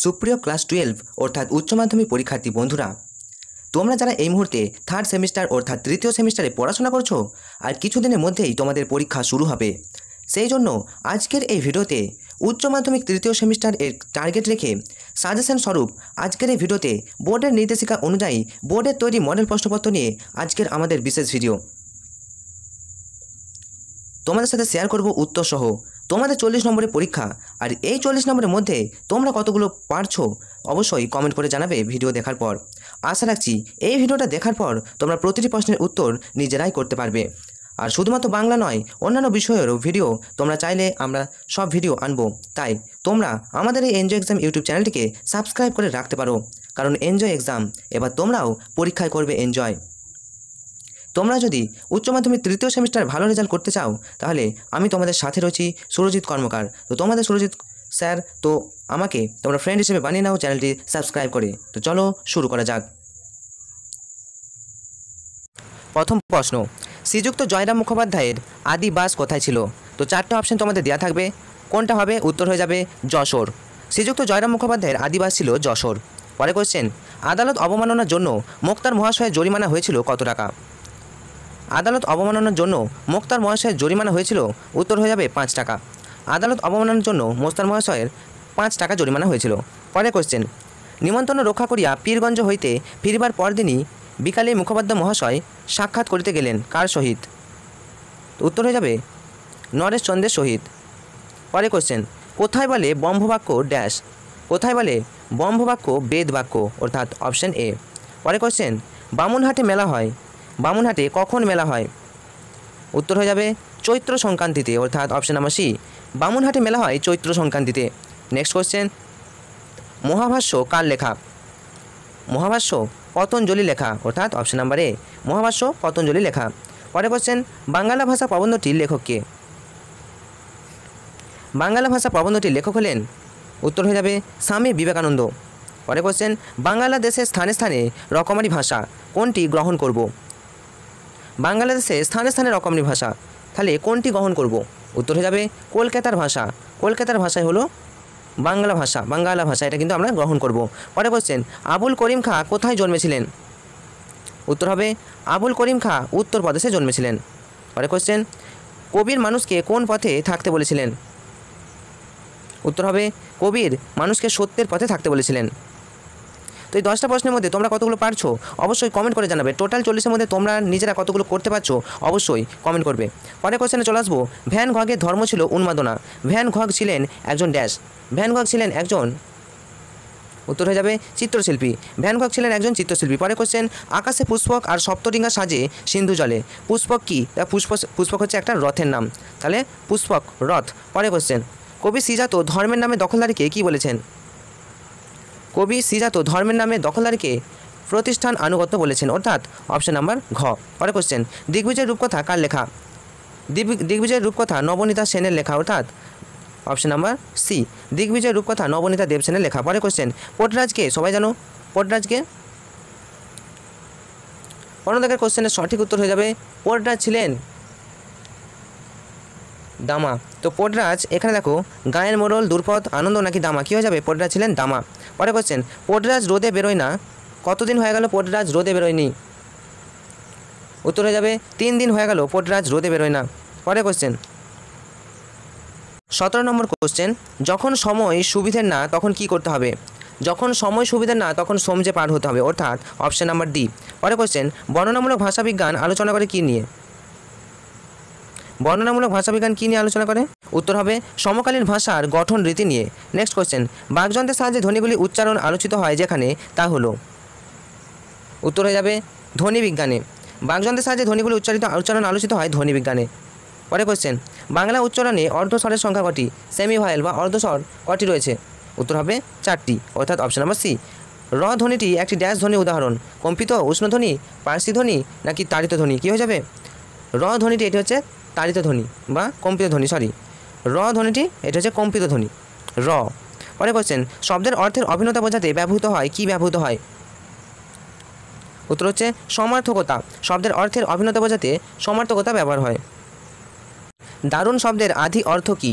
সুপ্রিয় ক্লাস 12 অর্থাৎ উচ্চ মাধ্যমিক পরীক্ষার্থী বন্ধুরা, তোমরা যারা এই মুহূর্তে থার্ড সেমিস্টার অর্থাৎ তৃতীয় সেমিস্টারে পড়াশোনা করছো আর কিছুদিনের মধ্যেই তোমাদের পরীক্ষা শুরু হবে, সেই জন্য আজকের এই ভিডিওতে উচ্চ মাধ্যমিক তৃতীয় সেমিস্টার এর টার্গেট রেখে সাজেশন স্বরূপ আজকের এই ভিডিওতে বোর্ডের নির্দেশিকা অনুযায়ী বোর্ডের তৈরি মডেল প্রশ্নপত্র নিয়ে আজকের আমাদের বিশেষ ভিডিও। তোমাদের সাথে শেয়ার করব উত্তর সহ তোমাদের 40 নম্বরের পরীক্ষা। আর এই 40 নম্বরের মধ্যে তোমরা কতগুলো পারছো অবশ্যই কমেন্ট করে জানাবে ভিডিও দেখার পর। আশা রাখছি এই ভিডিওটা দেখার পর তোমরা প্রতিটি প্রশ্নের উত্তর নিজেরাই করতে পারবে। আর শুধুমাত্র বাংলা নয়, অন্যান্য বিষয়েরও ভিডিও তোমরা চাইলে আমরা সব ভিডিও আনবো। তাই তোমরা আমাদের এই এনজয় এক্সাম ইউটিউব চ্যানেলটিকে সাবস্ক্রাইব করে রাখতে পারো, কারণ এনজয় এক্সাম এবার তোমরাও পরীক্ষায় করবে এনজয়। তোমরা যদি উচ্চ মাধ্যমিক তৃতীয় সেমিস্টার ভালো রেজাল্ট করতে চাও তাহলে আমি তোমাদের সাথে রয়েছি, সুরজিৎ কর্মকার। তো তোমাদের সুরজিৎ স্যার, তো আমাকে তোমরা ফ্রেন্ড হিসেবে বানিয়ে নাও চ্যানেলটি সাবস্ক্রাইব করে। তো চলো শুরু করা যাক। প্রথম প্রশ্ন, শ্রীযুক্ত জয়রাম মুখোপাধ্যায়ের আদি বাস কোথায় ছিল? তো চারটে অপশন তোমাদের দেওয়া থাকবে, কোনটা হবে? উত্তর হয়ে যাবে যশোর। শ্রীযুক্ত জয়রাম মুখোপাধ্যায়ের আদি বাস ছিল যশোর। পরে কোশ্চেন, আদালত অবমাননার জন্য মোক্তার মহাশয়ের জরিমানা হয়েছিল কত টাকা? আদালত অবমাননার জন্য মোক্তার মহাশয়ের জরিমানা হয়েছিল, উত্তর হয়ে যাবে 5 টাকা। আদালত অবমাননার জন্য মোক্তার মহাশয়ের 5 টাকা জরিমানা হয়েছিল। পরে কোশ্চেন, নিমন্ত্রণ রক্ষা করিয়া পীরগঞ্জ হইতে ফিরিবার পরদিনই বিকালে মুখোপাধ্যায় মহাশয় সাক্ষাৎ করিতে গেলেন কার সহিত? উত্তর হয়ে যাবে নরেশ চন্দ্রের সহিত। পরে কোশ্চেন, কোথায় বলে ব্রহ্মবাক্য ড্যাশ? কোথায় বলে ব্রহ্মবাক্য বেদ বাক্য, অর্থাৎ অপশন এ। পরে কোশ্চেন, বামুনহাটে মেলা হয়, বামুনহাটে কখন মেলা হয়? উত্তর হয়ে যাবে চৈত্র সংক্রান্তিতে, অর্থাৎ অপশন নাম্বার সি, বামুনহাটে মেলা হয় চৈত্র সংক্রান্তিতে। নেক্সট কোশ্চেন, মহাভাষ্য কার লেখা? মহাভাষ্য পতঞ্জলি লেখা, অর্থাৎ অপশন নাম্বার এ, মহাভাষ্য পতঞ্জলি লেখা। পরে কোশ্চেন, বাংলা ভাষা প্রবন্ধটির লেখক কে? বাংলা ভাষা প্রবন্ধটির লেখক হলেন, উত্তর হয়ে যাবে স্বামী বিবেকানন্দ। পরে কোশ্চেন, বাংলাদেশের স্থানে স্থানে রকমারি ভাষা কোনটি গ্রহণ করব? বাংলাদেশে স্থানে স্থানে রকমারি ভাষা, তাহলে কোনটি গ্রহণ করব? উত্তর হয়ে যাবে কলকাতার ভাষা। কলকাতার ভাষাই হলো বাংলা ভাষা, বাংলা ভাষা, এটা কিন্তু আমরা গ্রহণ করব। পরে কোশ্চেন, আবুল করিম খাঁ কোথায় জন্মেছিলেন? উত্তর হবে আবুল করিম খাঁ উত্তরপ্রদেশে জন্মেছিলেন। পরে কোশ্চেন, কবির মানুষকে কোন পথে থাকতে বলেছিলেন? উত্তর হবে কবির মানুষকে সত্যের পথে থাকতে বলেছিলেন। তো এই 10টা প্রশ্নের মধ্যে তোমরা কতগুলো পারছো অবশ্যই কমেন্ট করে জানাবে। টোটাল 40-এর মধ্যে তোমরা নিজেরা কতগুলো করতে পারছো অবশ্যই কমেন্ট করবে। পরে কোশ্চেনে চলে আসবো, ভ্যান গগের ধর্ম ছিল উন্মাদনা। ভ্যান গগ ছিলেন একজন ড্যাশ? ভ্যান গগ ছিলেন একজন, উত্তর হয়ে যাবে চিত্রশিল্পী। ভ্যান গগ ছিলেন একজন চিত্রশিল্পী। পরে কোশ্চেন, আকাশে পুষ্পক আর সপ্তডিঙ্গা সাজে সিন্ধু জলে। পুষ্পক কি? পুষ্পক হচ্ছে একটা রথের নাম, তাহলে পুষ্পক রথ। পরে কোশ্চেন, কবি শ্রীজাত ধর্মের নামে দখলদারিকে কি বলেছেন? কবি শ্রীজাত ধর্মের নামে দখলদারিকে প্রতিষ্ঠান আনুগত্য বলেছেন, অর্থাৎ অপশন নাম্বার ঘ। পরে কোশ্চেন, দিগ্বিজয়ের রূপকথা কার লেখা? দিগ্বিজয়ের রূপকথা নবনীতা সেনের লেখা, অর্থাৎ অপশন নাম্বার সি, দিগ্বিজয়ের রূপকথা নবনীতা দেব সেনের লেখা। পরে কোশ্চেন, পটরাজকে সবাই জানো, পটরাজকে? 15 দাগের কোশ্চেনের সঠিক উত্তর হয়ে যাবে পটরাজ ছিলেন দামা। তো পটরাজ, এখানে দেখো গায়ের মোড়ল, দুর্পদ, আনন্দ নাকি দামা, কী হয়ে যাবে? পটরাজ ছিলেন দামা। পরে কোশ্চেন, পটরাজ রোদে বেরোয় না, কতদিন হয়ে গেল পটরাজ রোদে বেরোয়নি? উত্তর হয়ে যাবে 3 দিন হয়ে গেল পটরাজ রোদে বেরোয় না। পরে কোশ্চেন 17 নম্বর কোশ্চেন, যখন সময় সুবিধের না তখন কি করতে হবে? যখন সময় সুবিধের না তখন সমঝে পার হতে হবে, অর্থাৎ অপশন নাম্বার ডি। পরে কোশ্চেন, বর্ণনামূলক ভাষাবিজ্ঞান আলোচনা করে কী নিয়ে? বর্ণনামূলক ভাষাবিজ্ঞান কী নিয়ে আলোচনা করে? উত্তর হবে সমকালীন ভাষার গঠন রীতি নিয়ে। নেক্সট কোশ্চেন, বাকযন্ত্রের সাহায্যে ধ্বনিগুলি উচ্চারণ আলোচিত হয় যেখানে, তা হলো? উত্তর হয়ে যাবে ধ্বনি বিজ্ঞানে। বাকযন্ত্রের সাহায্যে ধ্বনিগুলি উচ্চারণ আলোচিত হয় ধ্বনি বিজ্ঞানে। পরে কোশ্চেন, বাংলা উচ্চারণে অর্ধস্বরের সংখ্যা কটি? সেমি ভয়েল বা অর্ধস্বর কটি রয়েছে? উত্তর হবে 4টি, অর্থাৎ অপশন নাম্বার সি। র ধ্বনিটি একটি ড্যাশ ধ্বনি উদাহরণ? কম্পিত, উষ্ণধ্বনি, পার্শ্ব ধ্বনি নাকি তাড়িত ধ্বনি? কী হয়ে যাবে? র ধ্বনিটি এটি হচ্ছে তাড়িত ধ্বনি বা কম্পিত ধ্বনি, সরি, র ধ্বনিটি এটা হচ্ছে কম্পিত ধ্বনি, র। পরে কোশ্চেন, শব্দের অর্থের অভিন্নতা বোঝাতে ব্যবহৃত হয়, কি ব্যবহৃত হয়? উত্তর হচ্ছে সমার্থকতা। শব্দের অর্থের অভিন্নতা বোঝাতে সমার্থকতা ব্যবহার হয়। দারুণ শব্দের আদি অর্থ কী?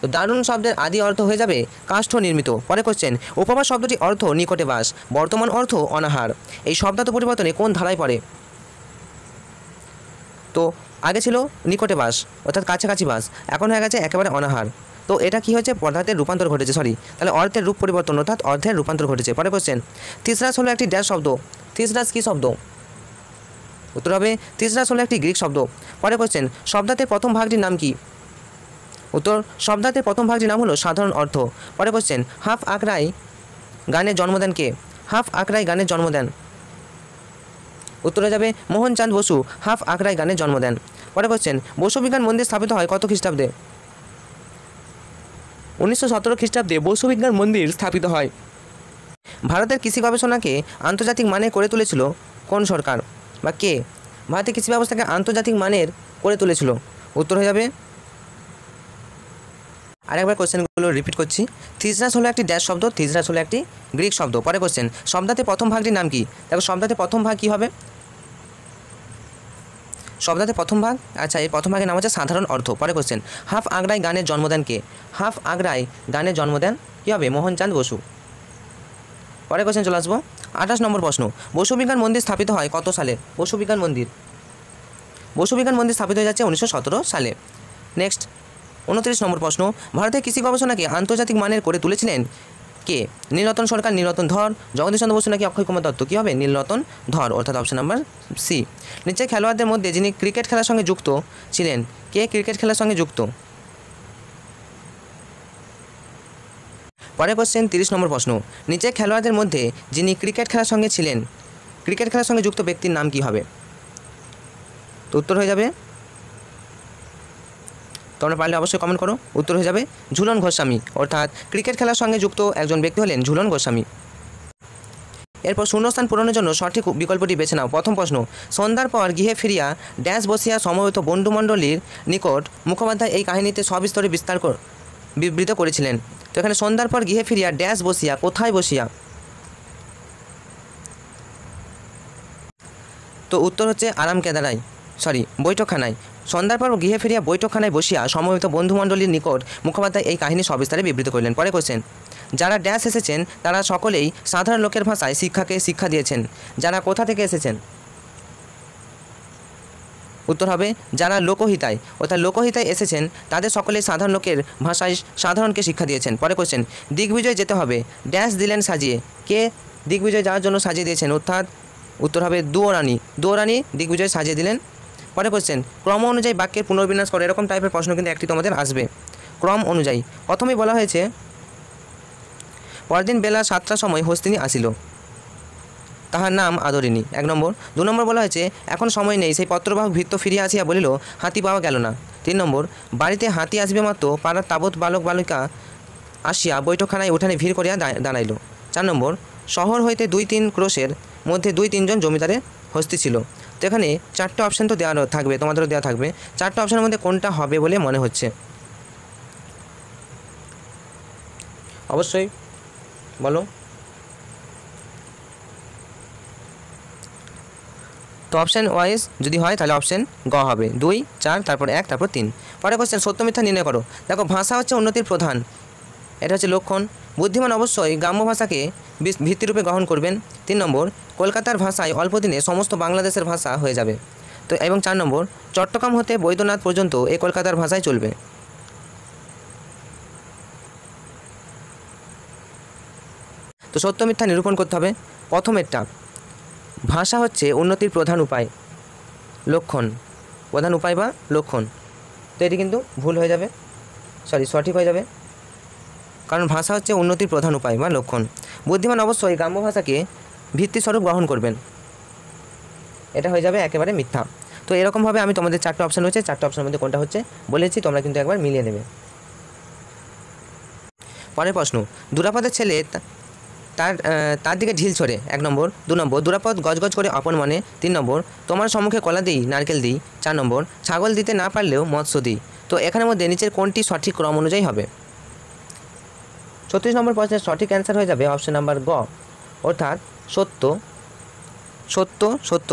তো দারুণ শব্দের আদি অর্থ হয়ে যাবে কাষ্ঠ নির্মিত। পরে কোশ্চেন, উপমা শব্দটি অর্থ নিকটে বাস, বর্তমান অর্থ অনাহার। এই শব্দার্থ পরিবর্তনে কোন ধারায় পড়ে? তো আগে ছিল নিকটে বাস অর্থাৎ কাছাকাছি বাস, এখন হয়ে গেছে একেবারে অনাহার। তো এটা কি হয়েছে? পদার্থের রূপান্তর ঘটেছে, তাহলে অর্থের রূপ পরিবর্তন অর্থাৎ অর্থের রূপান্তর ঘটেছে। পরে কোশ্চেন, থিসরাস হলো একটি ড্যাশ শব্দ। থিসরাস কী শব্দ? উত্তর হবে থিসরাস হলো একটি গ্রিক শব্দ। পরে কোশ্চেন, শব্দার্থের প্রথম ভাগটির নাম কি? উত্তর, শব্দার্থের প্রথম ভাগটির নাম হলো সাধারণ অর্থ। পরে কোশ্চেন, হাফ আকরাই গানের জন্ম দেন কে? হাফ আকরাই গানের জন্ম দেন। উত্তরে যাবে মোহনচাঁদ বসু হাফ আকরাই গানের জন্ম দেন। পরে কোশ্চেন, বসু বিজ্ঞান মন্দির স্থাপিত হয় কত খ্রিস্টাব্দে? 1917 খ্রিস্টাব্দে বসু বিজ্ঞান মন্দির স্থাপিত হয়। ভারতের কৃষি গবেষণাকে আন্তর্জাতিক মানে করে তুলেছিল কোন সরকার বা কে? ভারতের কৃষি ব্যবস্থাকে আন্তর্জাতিক মানের করে তুলেছিল। উত্তর হয়ে যাবে, আরেকবার কোশ্চেনগুলো রিপিট করছি। থিসরাস হলো একটি ড্যাশ শব্দ, থিসরাস হলো একটি গ্রিক শব্দ। পরে কোশ্চেন, শব্দার্থের প্রথম ভাগটির নাম কি? দেখো শব্দার্থের প্রথম ভাগ কী হবে? শব্দার্থের প্রথম ভাগ, আচ্ছা এই প্রথম ভাগের নাম হচ্ছে সাধারণ অর্থ। পরে কোশ্চেন, হাফ আগ্রাই গানের জন্ম দেন কে? হাফ আগ্রাই গানের জন্ম দেন কী হবে? মোহনচাঁদ বসু। পরে কোশ্চেন চলে আসবো 28 নম্বর প্রশ্ন, বসু বিজ্ঞান মন্দির স্থাপিত হয় কত সালে? বসু বিজ্ঞান মন্দির স্থাপিত হয়ে যাচ্ছে 1917 সালে। নেক্সট 29 নম্বর প্রশ্ন, ভারতের কৃষি গবেষণাকে আন্তর্জাতিক মানের করে তুলেছিলেন কে? নীলরতন সরকার, নীলরতন ধর, জগদীশ চন্দ্র বসু নাকি অক্ষয় কুমার দত্ত? কী হবে? নীলরতন ধর, অর্থাৎ অপশন নাম্বার সি। নিচে খেলোয়াড়দের মধ্যে যিনি ক্রিকেট খেলার সঙ্গে যুক্ত ছিলেন, কে ক্রিকেট খেলার সঙ্গে যুক্ত? পরে কোশ্চেন 30 নম্বর প্রশ্ন, নিচে খেলোয়াড়দের মধ্যে যিনি ক্রিকেট খেলার সঙ্গে ছিলেন, ক্রিকেট খেলার সঙ্গে যুক্ত ব্যক্তির নাম কী হবে? তো উত্তর হয়ে যাবে, তোমরা পারলে অবশ্যই কমেন্ট করো। উত্তর হয়ে যাবে ঝুলন গোস্বামী, অর্থাৎ ক্রিকেট খেলার সঙ্গে যুক্ত একজন ব্যক্তি হলেন ঝুলন গোস্বামী। এরপর শূন্যস্থান পূরণের জন্য সঠিক বিকল্পটি বেছে নাও। প্রথম প্রশ্ন, সন্ধ্যার পর গৃহে ফিরিয়া ড্যাশ বসিয়া সমবেত বন্ধুমণ্ডলীর নিকট মুখোপাধ্যায় এই কাহিনীতে সবিস্তরে বিবৃত করেছিলেন। তো এখানে সন্ধ্যার পর গৃহে ফিরিয়া ড্যাশ বসিয়া, কোথায় বসিয়া? তো উত্তর হচ্ছে বৈঠকখানায়। সন্ধ্যার পর গৃহে ফিরিয়া বৈঠকখানায় বসিয়া সমবেত বন্ধুমণ্ডলীর নিকট মুখোপাধ্যায় এই কাহিনী সবিস্তারে বিবৃত করলেন। পরে কোশ্চেন, যারা ড্যাশ এসেছেন তারা সকলেই সাধারণ লোকের ভাষায় শিক্ষা দিয়েছেন। যারা কোথা থেকে এসেছেন? উত্তর হবে যারা লোকহিতায়, অর্থাৎ লোকহিতায় এসেছেন তাদের সকলেই সাধারণ লোকের ভাষায় সাধারণকে শিক্ষা দিয়েছেন। পরে কোশ্চেন, দিগ্বিজয় যেতে হবে ড্যাশ দিলেন সাজিয়ে, কে দিগ্বিজয় যাওয়ার জন্য সাজিয়ে দিয়েছেন? অর্থাৎ উত্তর হবে দুয়োরানী দিগ্বিজয় সাজিয়ে দিলেন। পরে কোশ্চেন, ক্রম অনুযায়ী বাক্যের পুনর্বিন্যাস করে, এরকম টাইপের প্রশ্ন কিন্তু একটি তোমাদের আসবে। ক্রম অনুযায়ী প্রথমেই বলা হয়েছে পরদিন বেলা 7টার সময় হস্তিনী আসিল, তাহার নাম আদরিণী, 1 নম্বর। 2 নম্বর বলা হয়েছে এখন সময় নেই, সেই পত্রবাহক ভৃত্য ফিরিয়া আসিয়া বলিল হাতি পাওয়া গেল না। 3 নম্বর, বাড়িতে হাতি আসবে মাত্র পাড়ার তাবৎ বালক বালিকা আসিয়া বৈঠকখানায় উঠানে ভিড় করিয়া দাঁড়াইল। 4 নম্বর, শহর হইতে 2-3 ক্রোশের মধ্যে 2-3 জন জমিদারের হস্তি ছিল। তো এখানে 4টে অপশান তো দেওয়া থাকবে, তোমাদেরও দেওয়া থাকবে। 4টে অপশানের মধ্যে কোনটা হবে বলে মনে হচ্ছে অবশ্যই বলো। তো অপশান ওয়াইজ যদি হয় তাহলে অপশান গ হবে, 2, 4, তারপর 1, তারপর 3। পরে কোশ্চেন, সত্য মিথ্যা নির্ণয় করো। দেখো ভাষা হচ্ছে উন্নতির প্রধান, এটা হচ্ছে লক্ষণ। বুদ্ধিমান অবশ্যই গ্রাম্য ভাষাকে ভিত্তিরূপে গ্রহণ করবেন। 3 নম্বর, কলকাতার ভাষায় অল্প দিনে সমস্ত বাংলাদেশের ভাষা হয়ে যাবে। তো এবং 4 নম্বর, চট্টগ্রাম হতে বৈদ্যনাথ পর্যন্ত এই কলকাতার ভাষায় চলবে। তো সত্য মিথ্যা নিরূপণ করতে হবে। প্রথমেরটা, ভাষা হচ্ছে উন্নতির প্রধান উপায়, লক্ষণ, প্রধান উপায় বা লক্ষণ। তো এটি কিন্তু ভুল হয়ে যাবে, সঠিক হয়ে যাবে, কারণ ভাষা হচ্ছে উন্নতির প্রধান উপায় বা লক্ষণ। বুদ্ধিমান অবশ্যই গ্রাম্য ভাষাকে ভিত্তিস্বরূপ গ্রহণ করবেন, এটা হয়ে যাবে একেবারে মিথ্যা। তো এরকমভাবে আমি তোমাদের 4টে অপশান রয়েছে, 4টে অপশানের মধ্যে কোনটা হচ্ছে বলেছি, তোমরা কিন্তু একবার মিলিয়ে নেবে। পরের প্রশ্ন, দুরাপদের ছেলে তার দিকে ঢিল ছড়ে, 1 নম্বর। 2 নম্বর, দুরাপদ গজগজ করে অপন মনে। 3 নম্বর, তোমার সম্মুখে কলা দিই নারকেল দিই। 4 নম্বর, ছাগল দিতে না পারলেও মৎস্য দিই। তো এখানের মধ্যে নিচের কোনটি সঠিক ক্রম অনুযায়ী হবে? 36 নম্বর প্রশ্নের সঠিক অ্যান্সার হয়ে যাবে অপশন নাম্বার গ, অর্থাৎ সত্য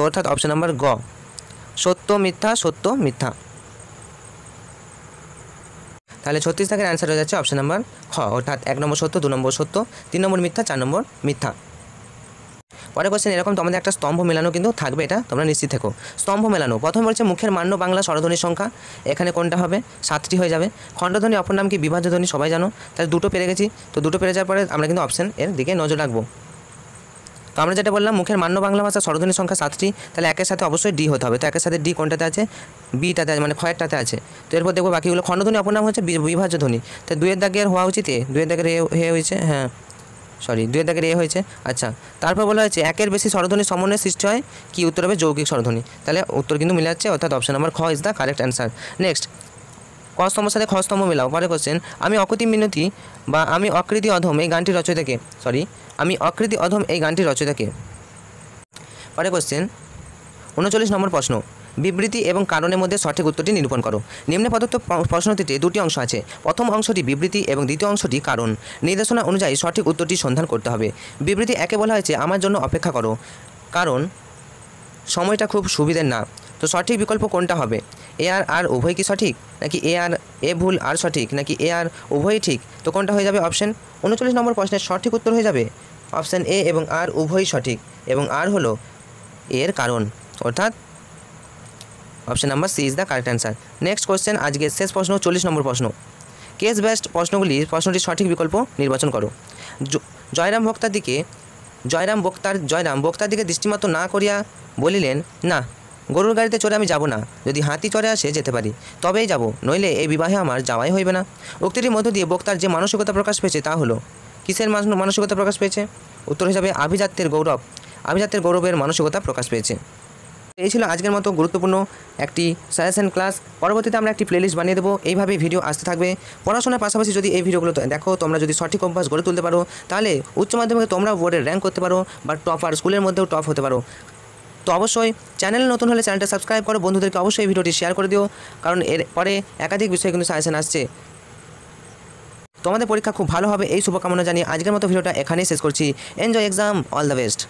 অর্থাৎ অপশন নাম্বার গ, সত্য মিথ্যা। তাহলে 36 দাগের অ্যান্সার হয়ে যাচ্ছে অপশন নাম্বার খ, অর্থাৎ 1 নম্বর সত্য, 2 নম্বর সত্য, 3 নম্বর মিথ্যা, 4 নম্বর মিথ্যা। পরে কোশ্চেন এরকম তোমাদের একটা স্তম্ভ মেলানো কিন্তু থাকবে, এটা তোমরা নিশ্চিত থেকো। স্তম্ভ মেলানো প্রথম বলছে মুখের মান্য বাংলা স্বরধ্বনির সংখ্যা, এখানে কোনটা হবে? 7টি হয়ে যাবে। খণ্ডধ্বনি অপর নাম কি? বিভাজ্য ধ্বনি, সবাই জানো। তাহলে 2টো পেরে গেছি, তো 2টো পেরে যাওয়ার পরে আমরা কিন্তু অপশন এর দিকে নজর রাখবো। তো আমরা যেটা বললাম মুখের মান্য বাংলা ভাষা স্বরধ্বনির সংখ্যা 7টি, তাহলে একের সাথে অবশ্যই ডি হতে হবে। তো একের সাথে ডি কোনটাতে আছে? বিটাতে আছে, মানে ক্ষয়েরটাতে আছে। তো এরপর দেখবো বাকিগুলো। খণ্ডধ্বনি অপর নাম হচ্ছে বিভাজ্য ধ্বনি, তো 2-এর দাগের হওয়া উচিত এ, 2-এর দাগের এ হয়েছে, হ্যাঁ সরি 2-এর দাগের এ হয়েছে। আচ্ছা, তারপর বলা হয়েছে একের বেশি স্বরধ্বনি সমন্বয়ে সৃষ্টি হয় কি? উত্তর হবে যৌগিক স্বরধ্বনি। তাহলে উত্তর কিন্তু মিলে যাচ্ছে, অর্থাৎ অপশন নাম্বার খ is the correct answer. Next, ক স্তম্ভের সাথে খ স্তম্ভ মেলাও। পরে কোশ্চেন আমি অকৃতি মিনতি বা আমি অকৃতি অধম এই গানটি রচয়িতাকে, আমি অকৃতি অধম এই গানটি রচয়িতাকে। পরে কোশ্চেন 39 নম্বর প্রশ্ন, বিবৃতি এবং কারণের মধ্যে সঠিক উত্তরটি নিরূপণ করো। নিম্নে প্রদত্ত প্রশ্নটিতে 2টি অংশ আছে, প্রথম অংশটি বিবৃতি এবং দ্বিতীয় অংশটি কারণ। নির্দেশনা অনুযায়ী সঠিক উত্তরটি সন্ধান করতে হবে। বিবৃতি একে বলা হয়েছে আমার জন্য অপেক্ষা করো, কারণ সময়টা খুব সুবিধের না। তো সঠিক বিকল্প কোনটা হবে? এ আর আর উভয় কি সঠিক, নাকি এ ভুল আর সঠিক, নাকি এ আর উভয়ই ঠিক? তো কোনটা হয়ে যাবে? অপশন 39 নম্বর প্রশ্নের সঠিক উত্তর হয়ে যাবে অপশন এ এবং আর উভয়ই সঠিক, এবং আর হলো এর কারণ, অর্থাৎ option number C is the correct answer. Next question, আজকের শেষ প্রশ্ন 40 নম্বর প্রশ্ন। কেস বেস্ট প্রশ্নটির সঠিক বিকল্প নির্বাচন করো। জয়রাম বক্তার দিকে দৃষ্টিমাত্র না করিয়া বলিলেন, না, গরুর গাড়িতে চড়ে আমি যাব না, যদি হাতি চড়ে আসে যেতে পারি তবেই যাব, নইলে এই বিবাহে আমার যাওয়াই হইবে না। উক্তিটির মধ্য দিয়ে বক্তার যে মানসিকতা প্রকাশ পেয়েছে তা হলো কিসের মানসিকতা প্রকাশ পেয়েছে? উত্তর হিসাবে আভিজাত্যের গৌরবের মানসিকতা প্রকাশ পেয়েছে। এই ছিল আজকের মতো গুরুত্বপূর্ণ একটি সাজেশন ক্লাস। পরবর্তীতে আমরা একটি প্লেলিস্ট বানিয়ে দেবো, এইভাবে ভিডিও আসতে থাকবে। পড়াশোনার পাশাপাশি যদি এই ভিডিওগুলো দেখো, তোমরা যদি সঠিক অভ্যাস গড়ে তুলতে পারো, তাহলে উচ্চ মাধ্যমিকে তোমরা বোর্ডে র্যাঙ্ক করতে পারো বা টপার, স্কুলের মধ্যেও টপ হতে পারো। তো অবশ্যই চ্যানেলে নতুন হলে চ্যানেলটা সাবস্ক্রাইব করো, বন্ধুদেরকে অবশ্যই এই ভিডিওটি শেয়ার করে দিও, কারণ এর পরে একাধিক বিষয়ে কিন্তু সাজেশন আসছে। তোমাদের পরীক্ষা খুব ভালো হবে এই শুভকামনা জানিয়ে আজকের মতো ভিডিওটা এখানেই শেষ করছি। Enjoy exam, all the best.